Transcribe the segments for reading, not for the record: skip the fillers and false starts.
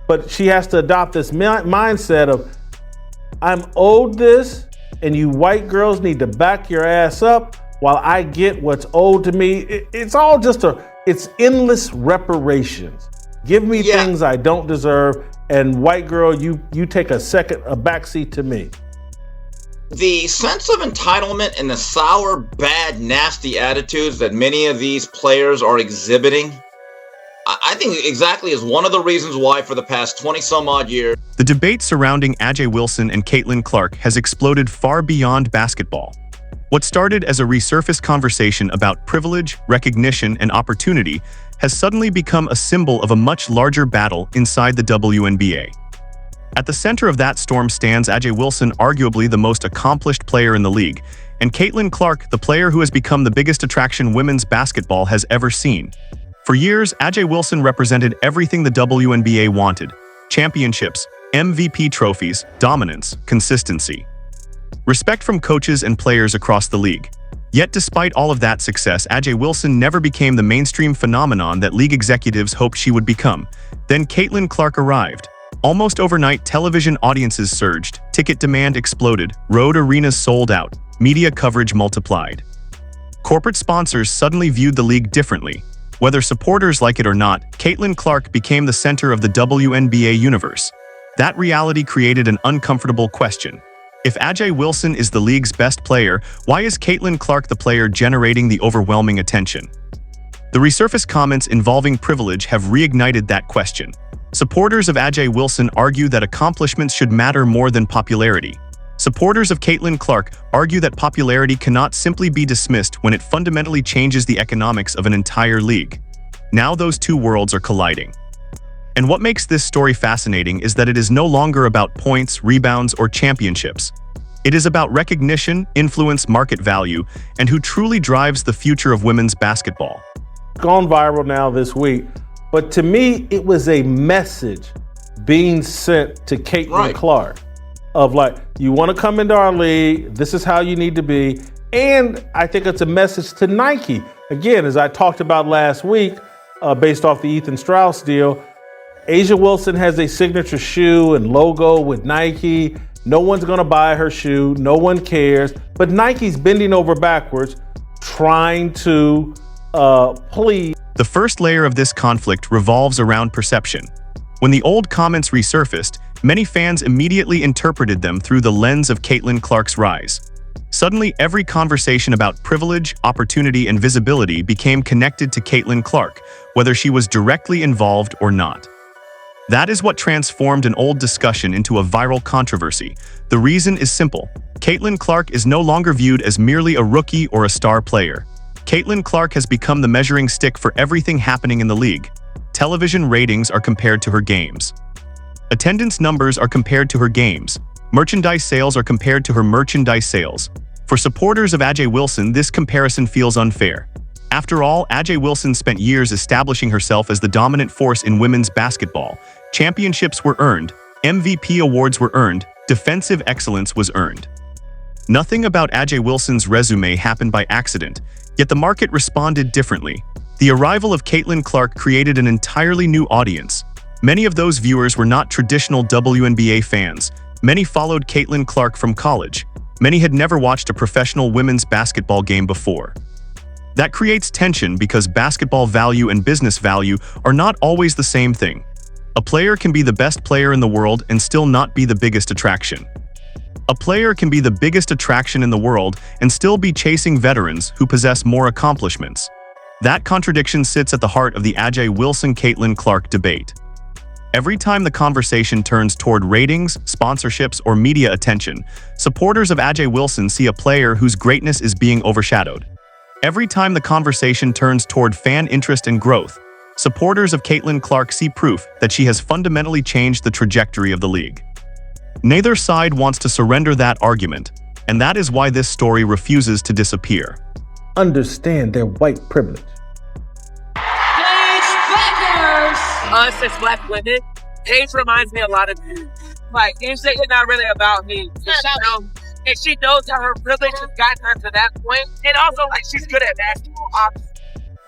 but she has to adopt this mindset of, I'm owed this, and you white girls need to back your ass up while I get what's owed to me. It's all just it's endless reparations. Give me things I don't deserve, and white girl, you take a backseat to me. The sense of entitlement and the sour, bad, nasty attitudes that many of these players are exhibiting, I think exactly is one of the reasons why for the past 20-some-odd years, the debate surrounding A.J. Wilson and Caitlin Clark has exploded far beyond basketball. What started as a resurfaced conversation about privilege, recognition, and opportunity has suddenly become a symbol of a much larger battle inside the WNBA. At the center of that storm stands A.J. Wilson, arguably the most accomplished player in the league, and Caitlin Clark, the player who has become the biggest attraction women's basketball has ever seen. For years, A.J. Wilson represented everything the WNBA wanted: championships, MVP trophies, dominance, consistency. Respect from coaches and players across the league. Yet despite all of that success, A.J. Wilson never became the mainstream phenomenon that league executives hoped she would become. Then Caitlin Clark arrived. Almost overnight, television audiences surged, ticket demand exploded, road arenas sold out, media coverage multiplied. Corporate sponsors suddenly viewed the league differently. Whether supporters like it or not, Caitlin Clark became the center of the WNBA universe. That reality created an uncomfortable question. If A.J. Wilson is the league's best player, why is Caitlin Clark the player generating the overwhelming attention? The resurfaced comments involving privilege have reignited that question. Supporters of A.J. Wilson argue that accomplishments should matter more than popularity. Supporters of Caitlin Clark argue that popularity cannot simply be dismissed when it fundamentally changes the economics of an entire league. Now those two worlds are colliding. And what makes this story fascinating is that it is no longer about points, rebounds, or championships. It is about recognition, influence, market value, and who truly drives the future of women's basketball. Gone viral now this week, but to me, it was a message being sent to Caitlin Clark of like, you want to come into our league, this is how you need to be. And I think it's a message to Nike. Again, as I talked about last week, based off the Ethan Strauss deal, A.J. Wilson has a signature shoe and logo with Nike. No one's going to buy her shoe. No one cares. But Nike's bending over backwards, trying to please. The first layer of this conflict revolves around perception. When the old comments resurfaced, many fans immediately interpreted them through the lens of Caitlin Clark's rise. Suddenly, every conversation about privilege, opportunity, and visibility became connected to Caitlin Clark, whether she was directly involved or not. That is what transformed an old discussion into a viral controversy. The reason is simple. Caitlin Clark is no longer viewed as merely a rookie or a star player. Caitlin Clark has become the measuring stick for everything happening in the league. Television ratings are compared to her games. Attendance numbers are compared to her games. Merchandise sales are compared to her merchandise sales. For supporters of A.J. Wilson, this comparison feels unfair. After all, A.J. Wilson spent years establishing herself as the dominant force in women's basketball. Championships were earned, MVP awards were earned, defensive excellence was earned. Nothing about A.J. Wilson's resume happened by accident, yet the market responded differently. The arrival of Caitlin Clark created an entirely new audience. Many of those viewers were not traditional WNBA fans. Many followed Caitlin Clark from college. Many had never watched a professional women's basketball game before. That creates tension because basketball value and business value are not always the same thing. A player can be the best player in the world and still not be the biggest attraction. A player can be the biggest attraction in the world and still be chasing veterans who possess more accomplishments. That contradiction sits at the heart of the A.J. Wilson-Caitlin Clark debate. Every time the conversation turns toward ratings, sponsorships, or media attention, supporters of A.J. Wilson see a player whose greatness is being overshadowed. Every time the conversation turns toward fan interest and growth, supporters of Caitlin Clark see proof that she has fundamentally changed the trajectory of the league. Neither side wants to surrender that argument, and that is why this story refuses to disappear. Understand their white privilege. Us as black women, Paige reminds me a lot of you. Like, it's not really about me. And she knows how her privilege has gotten her to that point. And also, like, she's good at basketball, obviously.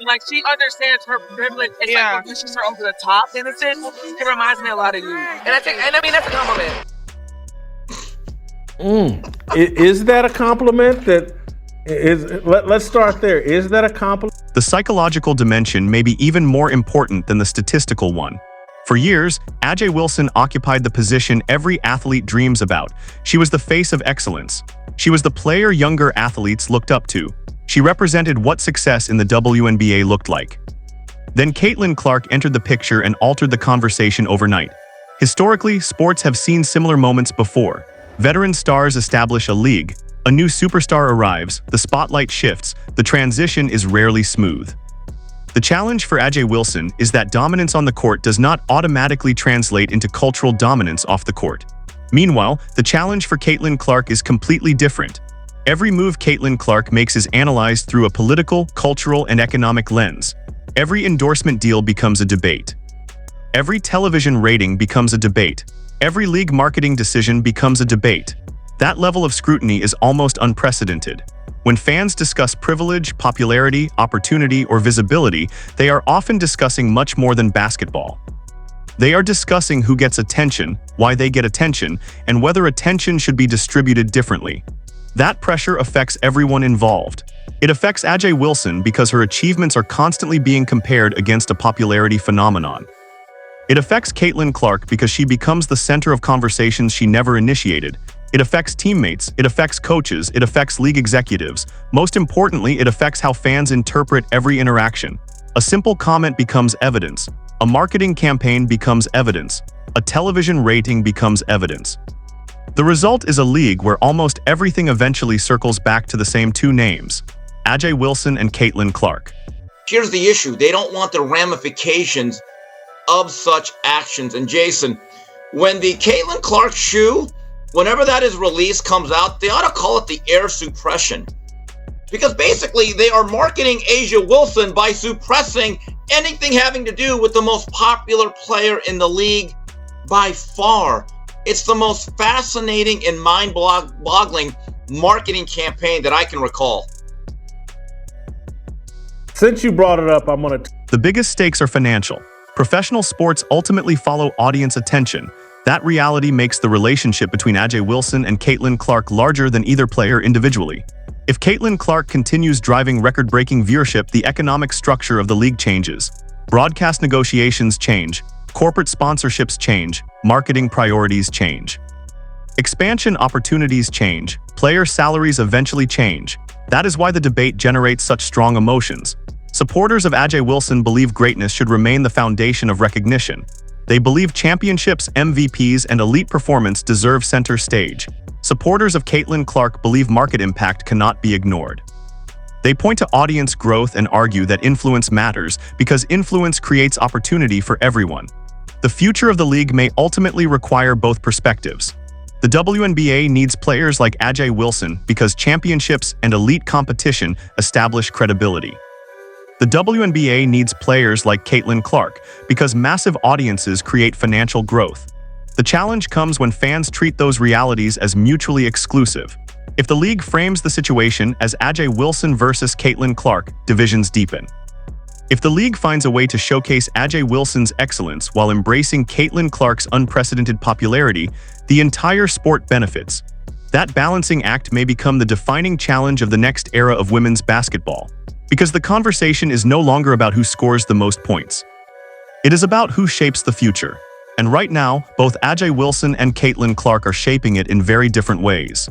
Like, she understands her privilege. It's like when pushes her over the top, in a sense. It reminds me a lot of you. And I mean, that's a compliment. Is that a compliment? Let's start there. Is that a compliment? The psychological dimension may be even more important than the statistical one. For years, Ajay Wilson occupied the position every athlete dreams about. She was the face of excellence. She was the player younger athletes looked up to. She represented what success in the WNBA looked like. Then Caitlin Clark entered the picture and altered the conversation overnight. Historically, sports have seen similar moments before. Veteran stars establish a league. A new superstar arrives, the spotlight shifts, the transition is rarely smooth. The challenge for Ajay Wilson is that dominance on the court does not automatically translate into cultural dominance off the court. Meanwhile, the challenge for Caitlin Clark is completely different. Every move Caitlin Clark makes is analyzed through a political, cultural, and economic lens. Every endorsement deal becomes a debate. Every television rating becomes a debate. Every league marketing decision becomes a debate. That level of scrutiny is almost unprecedented. When fans discuss privilege, popularity, opportunity, or visibility, they are often discussing much more than basketball. They are discussing who gets attention, why they get attention, and whether attention should be distributed differently. That pressure affects everyone involved. It affects Ajay Wilson because her achievements are constantly being compared against a popularity phenomenon. It affects Caitlin Clark because she becomes the center of conversations she never initiated. It affects teammates, it affects coaches, it affects league executives. Most importantly, it affects how fans interpret every interaction. A simple comment becomes evidence. A marketing campaign becomes evidence. A television rating becomes evidence. The result is a league where almost everything eventually circles back to the same two names: Ajay Wilson and Caitlin Clark. Here's the issue. They don't want the ramifications of such actions. And Jason, when the Caitlin Clark shoe, whenever that is released, comes out, they ought to call it the air suppression. Because basically they are marketing Ajay Wilson by suppressing anything having to do with the most popular player in the league by far. It's the most fascinating and mind-boggling marketing campaign that I can recall. Since you brought it up, I'm going to... The biggest stakes are financial. Professional sports ultimately follow audience attention. That reality makes the relationship between Ajay Wilson and Caitlin Clark larger than either player individually. If Caitlin Clark continues driving record-breaking viewership, the economic structure of the league changes. Broadcast negotiations change. Corporate sponsorships change. Marketing priorities change. Expansion opportunities change. Player salaries eventually change. That is why the debate generates such strong emotions. Supporters of Ajay Wilson believe greatness should remain the foundation of recognition. They believe championships, MVPs, and elite performance deserve center stage. Supporters of Caitlin Clark believe market impact cannot be ignored. They point to audience growth and argue that influence matters because influence creates opportunity for everyone. The future of the league may ultimately require both perspectives. The WNBA needs players like Ajay Wilson because championships and elite competition establish credibility. The WNBA needs players like Caitlin Clark because massive audiences create financial growth. The challenge comes when fans treat those realities as mutually exclusive. If the league frames the situation as Ajay Wilson versus Caitlin Clark, divisions deepen. If the league finds a way to showcase Ajay Wilson's excellence while embracing Caitlin Clark's unprecedented popularity, the entire sport benefits. That balancing act may become the defining challenge of the next era of women's basketball. Because the conversation is no longer about who scores the most points. It is about who shapes the future. And right now, both Ajay Wilson and Caitlin Clark are shaping it in very different ways.